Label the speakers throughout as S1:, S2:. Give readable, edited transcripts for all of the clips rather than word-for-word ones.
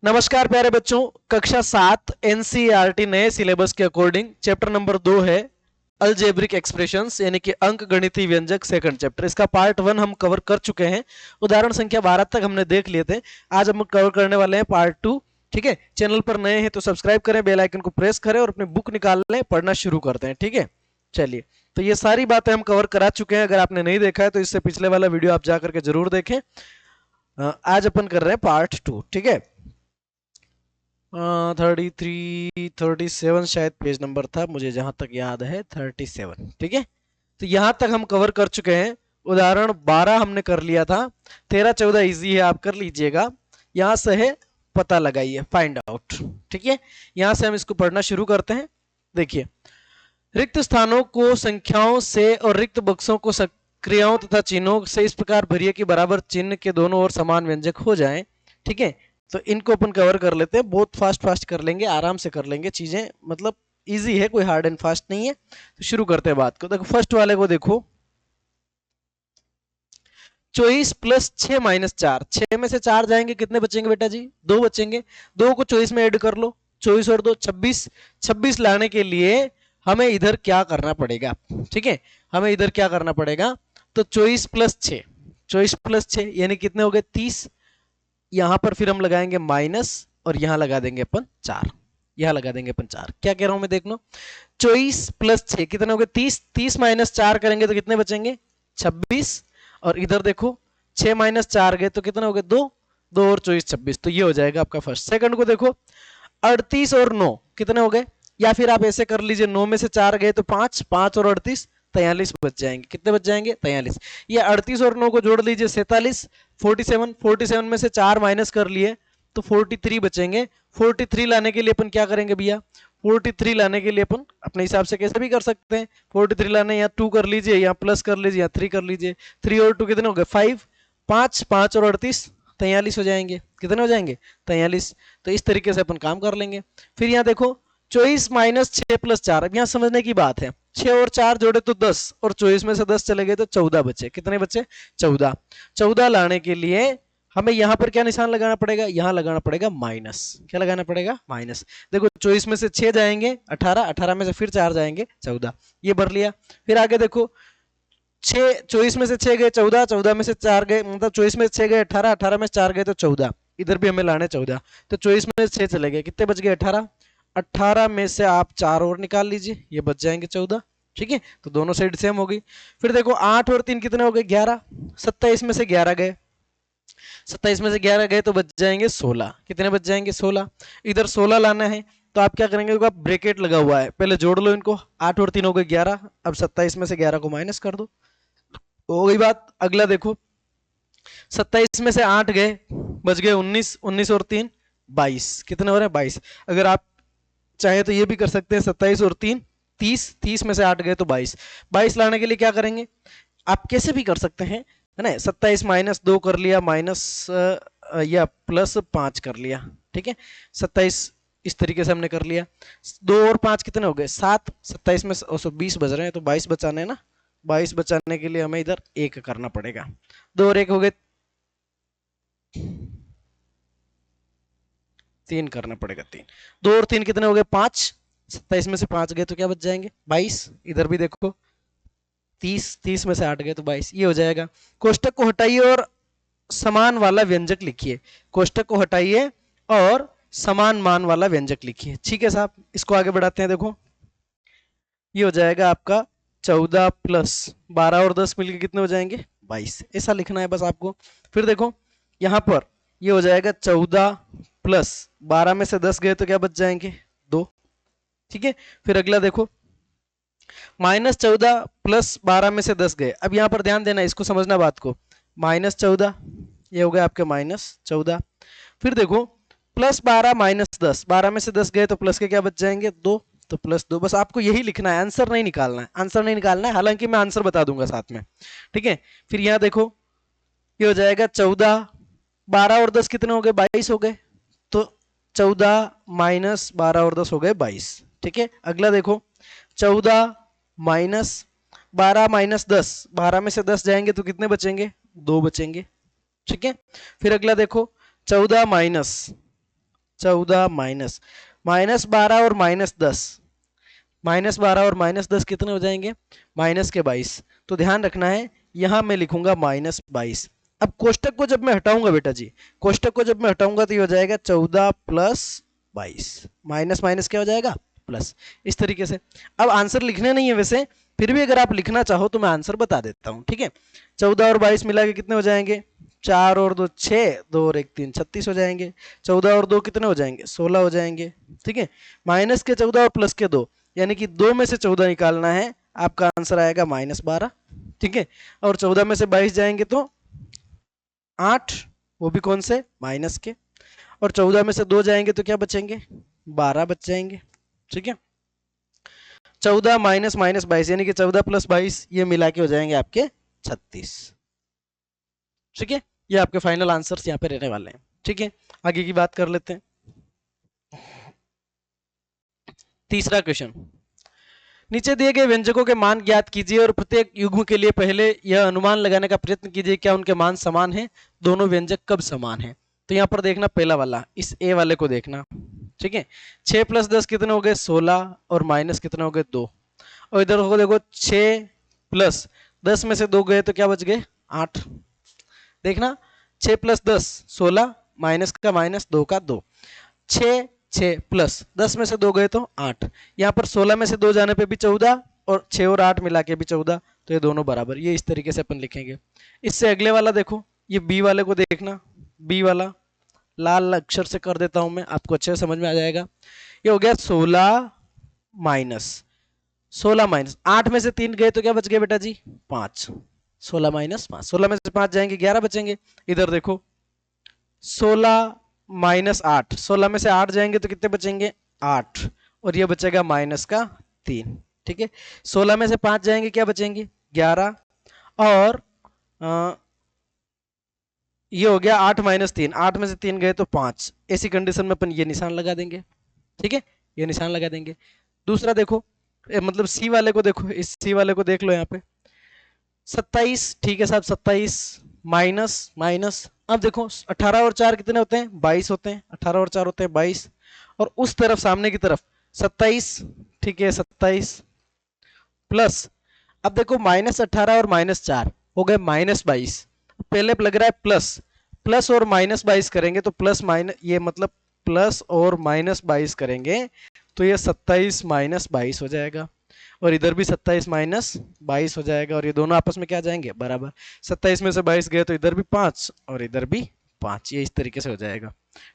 S1: नमस्कार प्यारे बच्चों, कक्षा 7 एनसीईआरटी नए सिलेबस के अकॉर्डिंग चैप्टर नंबर 2 है अलजेब्रिक एक्सप्रेशंस यानी कि अंक गणितीय व्यंजक सेकंड चैप्टर। इसका पार्ट 1 हम कवर कर चुके हैं। उदाहरण संख्या 12 तक हमने देख लिए थे। आज हम कवर करने वाले हैं पार्ट 2। ठीक है, चैनल पर नए हैं तो सब्सक्राइब करें, बेल आइकन को प्रेस करें और अपनी बुक निकाल लें, पढ़ना शुरू करते हैं। ठीक है, चलिए। तो ये सारी बातें हम कवर करा चुके हैं। अगर आपने नहीं देखा है तो इससे पिछले वाला वीडियो आप जाकर के जरूर देखें। आज अपन कर रहे हैं पार्ट 2। ठीक है, 37 शायद पेज नंबर था, मुझे जहां तक याद है 37। ठीक है, तो यहां तक हम कवर कर चुके हैं। उदाहरण 12 हमने कर लिया था। 13 14 इजी है, आप कर लीजिएगा। यहां से है पता लगाइए, फाइंड आउट। ठीक है, यहां से हम इसको पढ़ना शुरू करते हैं। देखिए, रिक्त स्थानों को संख्याओं से और रिक्त बक्सों को क्रियाओं तथा चिन्हों से इस प्रकार भरिए कि बराबर चिन्ह के दोनों ओर समान व्यंजक हो जाएं। ठीक है, तो इनको अपन कवर कर लेते हैं। बहुत फास्ट कर लेंगे, आराम से कर लेंगे चीजें, मतलब इजी है, कोई हार्ड एंड फास्ट नहीं है। तो शुरू करते हैं बात को। देखो फर्स्ट वाले को देखो, 24 प्लस 6 माइनस 4। 6 में से 4 जाएंगे, कितने बचेंगे बेटा जी? 2 बचेंगे। 2 को 24 में ऐड कर लो, 24 और 2 26। 26 लाने के लिए हमें इधर क्या करना पड़ेगा? ठीक है, हमें इधर क्या करना पड़ेगा? तो 24 प्लस 6, 24 प्लस 6 यानी कितने हो गए? 30। यहां पर फिर हम लगाएंगे माइनस और यहां लगा देंगे अपन 4। यहां लगा देंगे अपन 4। क्या कह रहा हूं मैं, देख लो। 24 प्लस 6 कितने हो गए? 30। 30 माइनस 4 करेंगे तो कितने बचेंगे? 26। और इधर देखो 6 माइनस 4 गए तो कितने हो गए? 2। 2 और 24 26। तो ये हो जाएगा आपका फर्स्ट। सेकंड को देखो, 38 और 9 कितने हो गए? या फिर आप ऐसे कर लीजिए, 9 में से 4 गए तो 5, 5 और 38 43 बच जाएंगे। कितने बच जाएंगे? 43। ये 38 और 9 को जोड़ लीजिए, 47। 47, 47 में से 4 माइनस कर लिए तो 43 बचेंगे। 43 लाने के लिए अपन क्या करेंगे भैया? 43 लाने के लिए अपन अपने हिसाब से कैसे भी कर सकते हैं। 43 लाने, यहाँ 2 कर लीजिए, यहाँ प्लस कर लीजिए, यहाँ 3 कर लीजिए। 3 और 2 कितने हो गए? 5। 5, 5 और 38 43 हो जाएंगे। कितने हो जाएंगे? 43। तो इस तरीके से अपन काम कर लेंगे। फिर यहाँ देखो, 24 माइनस 6 प्लस 4। अब यहाँ समझने की बात है, 6 और 4 जोड़े तो 10 और 24 में से 10 चले गए तो 14 बचे। कितने बचे? 14। 14 लाने के लिए हमें यहां पर क्या निशान लगाना पड़ेगा? यहां लगाना पड़ेगा माइनस। क्या लगाना पड़ेगा? माइनस। देखो 24 में से 6 जाएंगे 18, 18 में से फिर 4 जाएंगे 14। ये भर लिया। फिर आगे देखो, 6, 24 में से 6 गए 14, 14 में से 4 गए, मतलब 24 में से 6 गए 18, 18 में से 4 गए तो 14। इधर भी हमें लाने 14। तो 24 में से 6 चले गए, कितने बच गए? 18। 18 में से आप 4 और निकाल लीजिए, ये बच जाएंगे 14। ठीक है, तो दोनों साइड सेम हो गई। फिर देखो 8 और 3 कितने हो गए? 11। 27 में से 11 गए, 27 में से 11 गए तो बच जाएंगे 16। कितने बच जाएंगे? 16। इधर 16 लाना है तो आप क्या करेंगे? आप ब्रैकेट लगा हुआ है, पहले जोड़ लो इनको। 8 और 3 हो गए 11। अब 27 में से 11 को माइनस कर दो, हो गई बात। अगला देखो, 27 में से 8 गए, बच गए 19। 19 और 3 22। कितने हो रहे हैं? 22। अगर आप चाहे तो ये भी कर सकते हैं, 27 और 3 30। 30 में से 8 गए तो 22। 22 लाने के लिए क्या करेंगे? आप कैसे भी कर सकते हैं, है ना। 27 माइनस 2 कर लिया, माइनस या प्लस 5 कर लिया। ठीक है, 27 इस तरीके से हमने कर लिया। 2 और 5 कितने हो गए? 7। 27 में 20 बच रहे हैं तो 22 बचाने ना। 22 बचाने के लिए हमें इधर 1 करना पड़ेगा। 2 और 1 हो गए 3 करना पड़ेगा, 3। 2 और 3 कितने हो गए? 5। 27 में से 5 गए तो क्या बच जाएंगे? 22। इधर भी देखो 30। 30 में से 8 गए तो 22। ये हो जाएगा। कोष्टक को हटाइए और समान वाला व्यंजक लिखिए। कोष्टक को हटाइए और समान मान वाला व्यंजक लिखिए। ठीक है साहब, इसको आगे बढ़ाते हैं। देखो ये हो जाएगा आपका 14 प्लस 12 और 10 मिलके कितने हो जाएंगे? 22। ऐसा लिखना है बस आपको। फिर देखो यहां पर ये हो जाएगा 14 प्लस 12 में से 10 गए तो क्या बच जाएंगे? 2। ठीक है, फिर अगला देखो, -14 प्लस 12 में से 10 गए। अब यहां पर ध्यान देना, इसको समझना बात को। -14 ये हो गया आपके -14। फिर देखो +12 -10, 12 में से 10 गए तो प्लस के क्या बच जाएंगे? 2। तो +2। बस आपको यही लिखना है, आंसर नहीं निकालना है। आंसर नहीं निकालना है, हालांकि मैं आंसर बता दूंगा साथ में। ठीक है, फिर यहां देखो ये हो जाएगा 14, 12 और 10 कितने हो गए? 22 हो गए। तो 14 माइनस 12 और 10 हो गए 22। ठीक है, अगला देखो 14 माइनस 12 माइनस 10, 12 में से 10 जाएंगे तो कितने बचेंगे? 2 बचेंगे। ठीक है, फिर अगला देखो 14 माइनस 14 माइनस -12 और -10, -12 और -10 कितने हो जाएंगे? -22। तो ध्यान रखना है यहां मैं लिखूंगा -22। अब कोष्टक को जब मैं हटाऊंगा बेटा जी, कोष्टक को जब मैं हटाऊंगा तो ये हो जाएगा 14 प्लस 22, माइनस माइनस क्या हो जाएगा? प्लस। इस तरीके से। अब आंसर लिखने नहीं है वैसे, फिर भी अगर आप लिखना चाहो तो मैं आंसर बता देता हूं, ठीक है। 14 और 22 मिला के कितने हो जाएंगे? 4 और 2 6, 2 और 1 3, 36 हो जाएंगे। 14 और 2 कितने हो जाएंगे? 16 हो जाएंगे, ठीक है। माइनस के 14 और प्लस के 2, यानी कि 2 में से 14 निकालना है, आपका आंसर आएगा -12, ठीक है। और 14 में से 22 जाएंगे तो 8, वो भी कौन से? माइनस के। और 14 में से 2 जाएंगे तो क्या बचेंगे? 12 बच जाएंगे, ठीक है। 14 माइनस माइनस 22, यानी कि 14 प्लस 22 ये मिला के हो जाएंगे आपके 36, ठीक है। ये आपके फाइनल आंसर्स यहाँ पे रहने वाले हैं, ठीक है। आगे की बात कर लेते हैं। तीसरा क्वेश्चन, नीचे दिए गए व्यंजकों के मान ज्ञात कीजिए और प्रत्येक युग्म के लिए पहले यह अनुमान लगाने का प्रयत्न कीजिए क्या उनके मान समान हैं, दोनों व्यंजक कब समान हैं। तो यहाँ पर देखना पहला वाला, इस ए वाले को देखना, ठीक है। 6 प्लस 10 कितने हो गए? 16, और माइनस कितने हो गए? 2। और इधर को देखो 6 प्लस 10 में से 2 गए तो क्या बच गए? 8। देखना 6 प्लस 10 16, माइनस का माइनस, 2 का 2, 6 6 प्लस 10 में से 2 गए तो 8। यहाँ पर 16 में से 2 जाने पे भी 14, और 6 और 8 मिला के भी 14, तो ये दोनों बराबर। ये इस तरीके से अपन लिखेंगे। इससे अगले वाला देखो, ये बी वाले को देखना, बी वाला लाल अक्षर से कर देता हूं मैं, आपको अच्छे से समझ में आ जाएगा। ये हो गया 16 माइनस 8 में से 3 गए तो क्या बच गए बेटा जी? 5। 16 माइनस 5, 16 में से 5 जाएंगे 11 बचेंगे। इधर देखो 16 माइनस 8, 16 में से 8 जाएंगे तो कितने बचेंगे? 8, और ये बचेगा माइनस का 3, ठीक है। 16 में से 5 जाएंगे क्या बचेंगे? 11, और ये हो गया 8 माइनस 3, 8 में से 3 गए तो 5। ऐसी कंडीशन में अपन ये निशान लगा देंगे, ठीक है, ये निशान लगा देंगे। दूसरा देखो, मतलब सी वाले को देखो, इस सी वाले को देख लो यहाँ पे 27, ठीक है साहब, 27 माइनस माइनस, अब देखो 18 और 4 कितने होते हैं? 22 होते हैं। 18 और 4 होते हैं 22, और उस तरफ सामने की तरफ 27, ठीक है, 27 प्लस, अब देखो -18 और -4 हो गए -22, पहले लग रहा है प्लस, प्लस और -22 करेंगे तो प्लस माइनस, ये मतलब प्लस और -22 करेंगे तो ये 27 माइनस 22 हो जाएगा, और इधर भी 27 माइनस 22 हो जाएगा, और ये दोनों आपस में क्या जाएंगे? बराबर। 27 में से 22 गए तो इधर भी 5 और इधर भी 5, ये इस तरीके से हो जाएगा,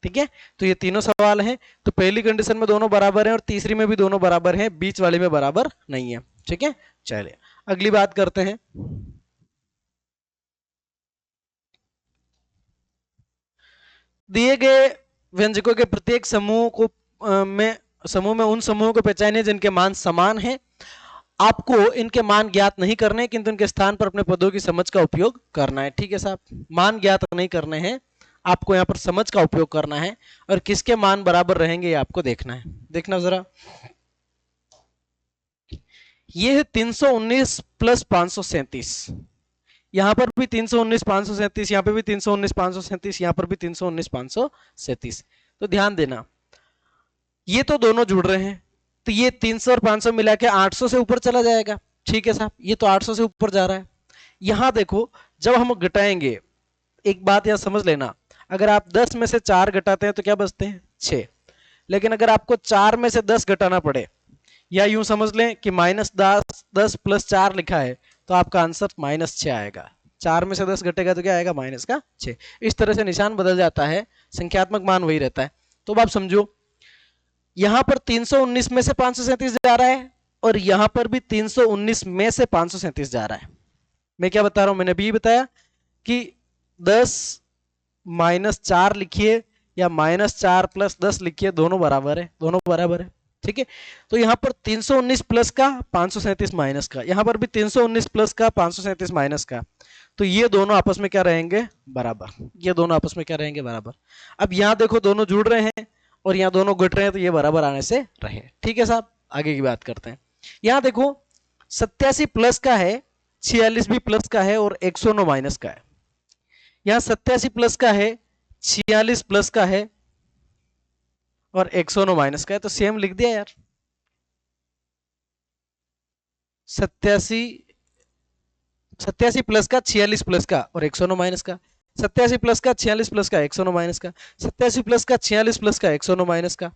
S1: ठीक है। तो ये तीनों सवाल हैं, तो पहली कंडीशन में दोनों बराबर हैं और तीसरी में भी दोनों बराबर हैं, बीच वाली में बराबर नहीं है, ठीक है। चलिए अगली बात करते हैं। दिए गए व्यंजकों के प्रत्येक समूह को समूह में उन समूहों को पहचाने जिनके मान समान हैं। आपको इनके मान ज्ञात नहीं करने, किंतु इनके स्थान पर अपने पदों की समझ का उपयोग करना है, ठीक है साहब। मान ज्ञात नहीं करने हैं, आपको यहाँ पर समझ का उपयोग करना है, और किसके मान बराबर रहेंगे ये आपको देखना है। देखना जरा, ये है 319 प्लस 537, यहां पर भी 319 537, यहां पर भी 319 537, यहां पर भी 319 537। तो ध्यान देना, ये तो दोनों जुड़ रहे हैं, तो ये 300 और 500 मिला के 800 से ऊपर चला जाएगा, ठीक है साहब। ये तो 800 से ऊपर जा रहा है। यहां देखो जब हम घटाएंगे, एक बात यहां समझ लेना, अगर आप 10 में से 4 घटाते हैं तो क्या बचते हैं? 6। लेकिन अगर आपको 4 में से 10 घटाना पड़े, या यूं समझ लें कि -10 प्लस 4 लिखा है, तो आपका आंसर -6 आएगा। 4 में से 10 घटेगा तो क्या आएगा? -6। इस तरह से निशान बदल जाता है, संख्यात्मक मान वही रहता है। तो आप समझो, यहां पर 319 में से 537 जा रहा है, और यहां पर भी 319 में से 537 जा रहा है। मैं क्या बता रहा हूं? मैंने भी बताया कि 10 माइनस 4 लिखिए या -4 प्लस 10 लिखिए, दोनों बराबर है, दोनों बराबर है, ठीक है। तो यहां पर 319 प्लस का 537 माइनस का, यहां पर भी 319 प्लस का 537 माइनस का, तो ये दोनों आपस में क्या रहेंगे? बराबर। ये दोनों आपस में क्या रहेंगे? बराबर। अब यहां देखो दोनों जुड़ रहे हैं और यहां दोनों घट रहे हैं, तो ये बराबर आने से रहे, ठीक है साहब। आगे की बात करते हैं। यहां देखो 87 प्लस का है, 46 भी प्लस का है, और 109 माइनस का है। यहां 87 प्लस का है, 46 प्लस का है, और 109 माइनस का है, तो सेम लिख दिया यार। 87 87 प्लस का 46 प्लस का और 109 माइनस का, 87 प्लस का 46 प्लस का 109 माइनस का, 87 प्लस का 46 प्लस का 109 माइनस का।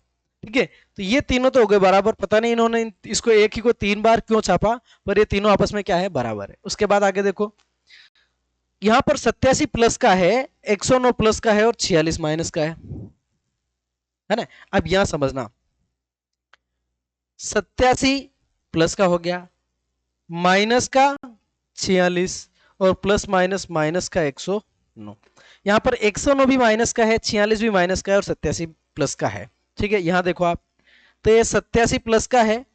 S1: ठीक है, तो ये तीनों तो हो गए बराबर। पता नहीं इन्होंने इसको एक ही को 3 बार क्यों छापा, पर ये तीनों आपस में क्या है, बराबर है। उसके बाद आगे देखो, यहां पर 87 प्लस का है, 109 प्लस का है और 46 माइनस का है ना। अब यहां समझना, 87 प्लस का हो गया, माइनस का 46 और प्लस माइनस माइनस का 109। यहां पर 109 भी माइनस का है, 46 भी माइनस का है और 87 प्लस का है। ठीक है, यहां देखो आप, तो ये 87 प्लस का है,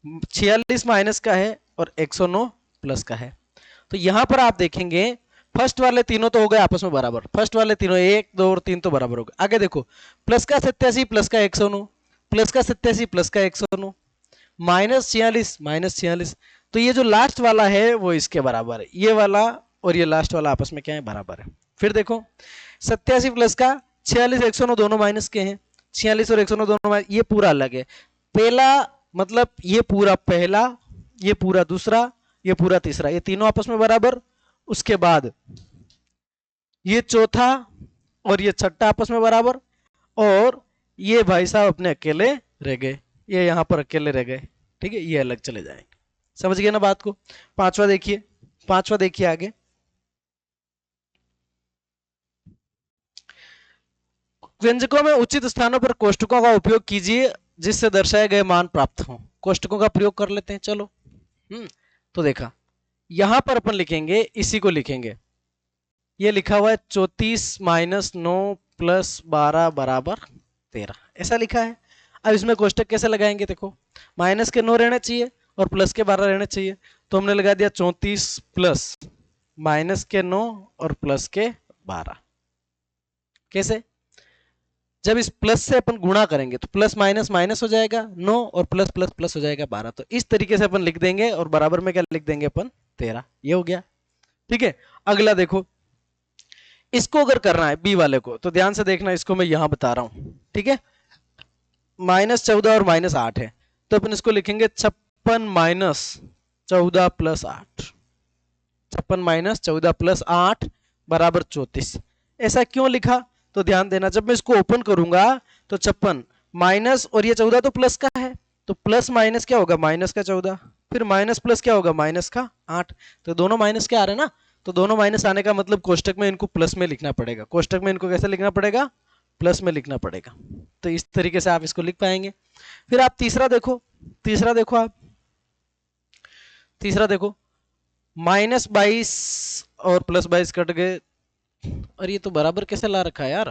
S1: 46 माइनस का है और 109 प्लस का है। तो यहां पर आप देखेंगे फर्स्ट वाले तीनों तो हो गए आपस में बराबर, फर्स्ट वाले तीनों 1 2 और 3 तो बराबर हो गए। आगे देखो, प्लस का 87 प्लस का 109, प्लस का 87 प्लस का 109, माइनस 46 माइनस 46, तो ये जो लास्ट वाला है वो इसके बराबर है, ये वाला और ये लास्ट वाला आपस में क्या है, बराबर है। फिर देखो 87 प्लस का 46 109 दोनों माइनस के हैं, 46 और 109 दोनों ये पूरा अलग है। पहला मतलब ये पूरा पहला, ये पूरा दूसरा, ये पूरा तीसरा, ये तीनों आपस में बराबर। उसके बाद ये चौथा और ये छठा आपस में बराबर, और ये भाई साहब अपने अकेले रह गए, ये यहां पर अकेले रह गए। ठीक है, ये अलग चले जाएंगे। समझ गए ना बात को। पांचवा देखिए, पांचवा देखिए आगे, व्यंजकों में उचित स्थानों पर कोष्टकों का उपयोग कीजिए जिससे दर्शाए गए मान प्राप्त हो। कोष्टकों का प्रयोग कर लेते हैं, चलो। तो देखा, यहां पर अपन लिखेंगे, इसी को लिखेंगे, ये लिखा हुआ है 34 माइनस 9 प्लस 12 बराबर 13, ऐसा लिखा है। अब इसमें कोष्टक कैसे लगाएंगे, देखो माइनस के 9 रहने चाहिए और प्लस के 12 रहने चाहिए, तो हमने लगा दिया 34 प्लस माइनस के 9 और प्लस के 12। कैसे, जब इस प्लस से अपन गुणा करेंगे तो प्लस माइनस माइनस हो जाएगा 9 और प्लस प्लस प्लस हो जाएगा 12, तो इस तरीके से अपन लिख देंगे और बराबर में क्या लिख देंगे अपन, 13। ये हो गया। ठीक है, अगला देखो, इसको अगर करना है बी वाले को, तो ध्यान से देखना, इसको मैं यहां बता रहा हूं। ठीक है, -14 और -8 है, तो अपन इसको लिखेंगे 56 माइनस 14 प्लस 8, 56 माइनस 14 प्लस 8 बराबर 34। ऐसा क्यों लिखा, तो ध्यान देना, जब मैं इसको ओपन करूंगा तो 56 माइनस और ये 14 तो प्लस का है, तो प्लस माइनस क्या होगा, माइनस का 14, फिर माइनस प्लस क्या होगा, माइनस का 8, तो दोनों माइनस के आ रहे हैं ना, तो दोनों माइनस आने का मतलब कोष्टक में इनको प्लस में लिखना पड़ेगा। कोष्टक में इनको कैसे लिखना पड़ेगा, प्लस में लिखना पड़ेगा। तो इस तरीके से आप इसको लिख पाएंगे। फिर आप तीसरा देखो, तीसरा देखो आप, तीसरा देखो, -22 और +22 कट गए, और ये तो बराबर कैसे ला रखा है यार,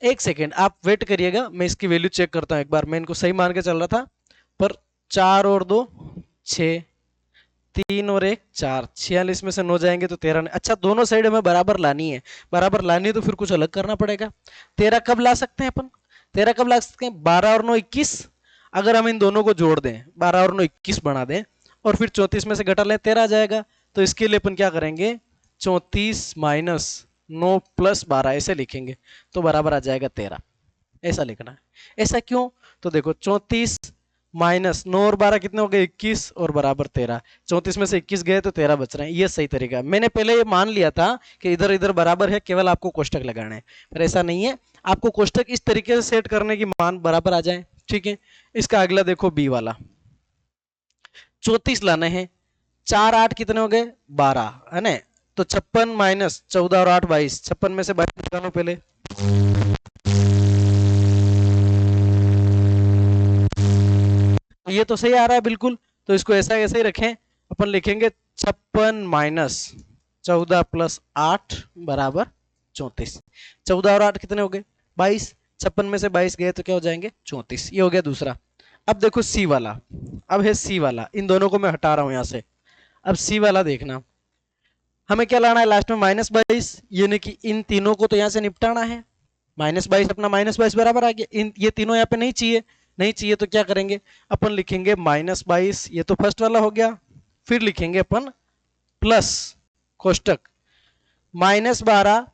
S1: एक सेकेंड आप वेट करिएगा, मैं इसकी वैल्यू चेक करता हूं एक बार। मैं इनको सही मान के चल रहा था, पर 4 और 2 6, 3 और 1 4, 46 में से 9 जाएंगे तो 13। अच्छा, दोनों साइड हमें बराबर लानी है, बराबर लानी है तो फिर कुछ अलग करना पड़ेगा। 13 कब ला सकते हैं अपन, 13 कब ला सकते हैं, 12 और 9 21। अगर हम इन दोनों को जोड़ दें, 12 और 9 21 बना दें, और फिर 34 में से घटा लें, 13 आ जाएगा। तो इसके लिए अपन क्या करेंगे, 34 माइनस 9 प्लस 12 ऐसे लिखेंगे, तो बराबर आ जाएगा 13। ऐसा लिखना है। ऐसा क्यों, तो देखो 34 माइनस 9 और 12 कितने हो गए, 21 और बराबर 13, 34 में से 21 गए तो 13 बच रहे हैं। ये सही तरीका है। मैंने पहले ये मान लिया था कि इधर इधर बराबर है, केवल आपको कोष्टक लगाना है, पर ऐसा नहीं है। आपको कोष्टक इस तरीके से सेट करने की मान बराबर आ जाए। ठीक है, इसका अगला देखो, बी वाला 34 लाने हैं, 4 8 कितने हो गए, 12 है ना, तो 56 माइनस 14 और 8 22, 56 में से 22 निकालो पहले, ये तो सही आ रहा है बिल्कुल, तो इसको ऐसा ऐसे ही रखें। अपन लिखेंगे 56 माइनस 14 प्लस 8 बराबर 34। 14 और 8 कितने हो गए, 22, 56 में से 22 गए तो क्या हो जाएंगे, 34। ये हो गया दूसरा। अब देखो सी वाला, अब है सी वाला, इन दोनों को मैं हटा रहा हूं यहां से। अब सी वाला देखना, हमें क्या लाना है लास्ट में, -22, यानी कि इन तीनों को तो यहां से निपटाना है। -22 अपना -22 बराबर आ गया, इन ये तीनों यहाँ पे नहीं चाहिए, नहीं चाहिए तो क्या करेंगे, अपन लिखेंगे -22, ये तो फर्स्ट वाला हो गया। फिर लिखेंगे अपन प्लस कोष्टक -12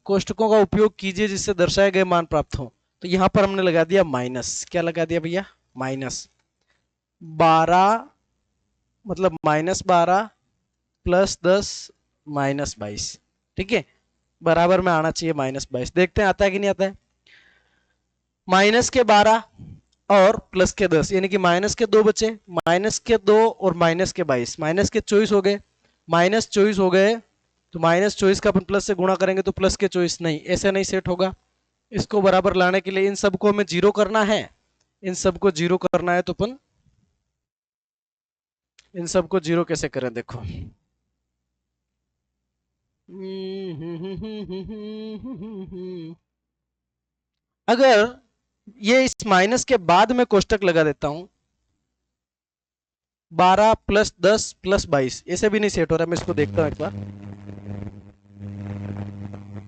S1: कोष्टकों का उपयोग कीजिए जिससे दर्शाए गए मान प्राप्त हो। तो यहां पर हमने लगा दिया माइनस, क्या लगा दिया भैया, -12 मतलब -12 + 10 -22, ठीक है, बराबर में आना चाहिए -22। देखते हैं आता है कि नहीं आता है। -12 और +10 यानी कि -2 बचे, -2 और -22, -24 हो गए, -24 हो गए, तो -24 का अपन प्लस से गुणा करेंगे तो +24 नहीं, ऐसे नहीं सेट होगा। इसको बराबर लाने के लिए इन सबको हमें जीरो करना है, इन सबको जीरो करना है, तो अपन इन सबको जीरो कैसे करें, देखो अगर ये इस माइनस के बाद में कोष्टक लगा देता हूं, 12 + 10 + 22, ऐसे भी नहीं सेट हो रहा, मैं इसको देखता हूं एक बार।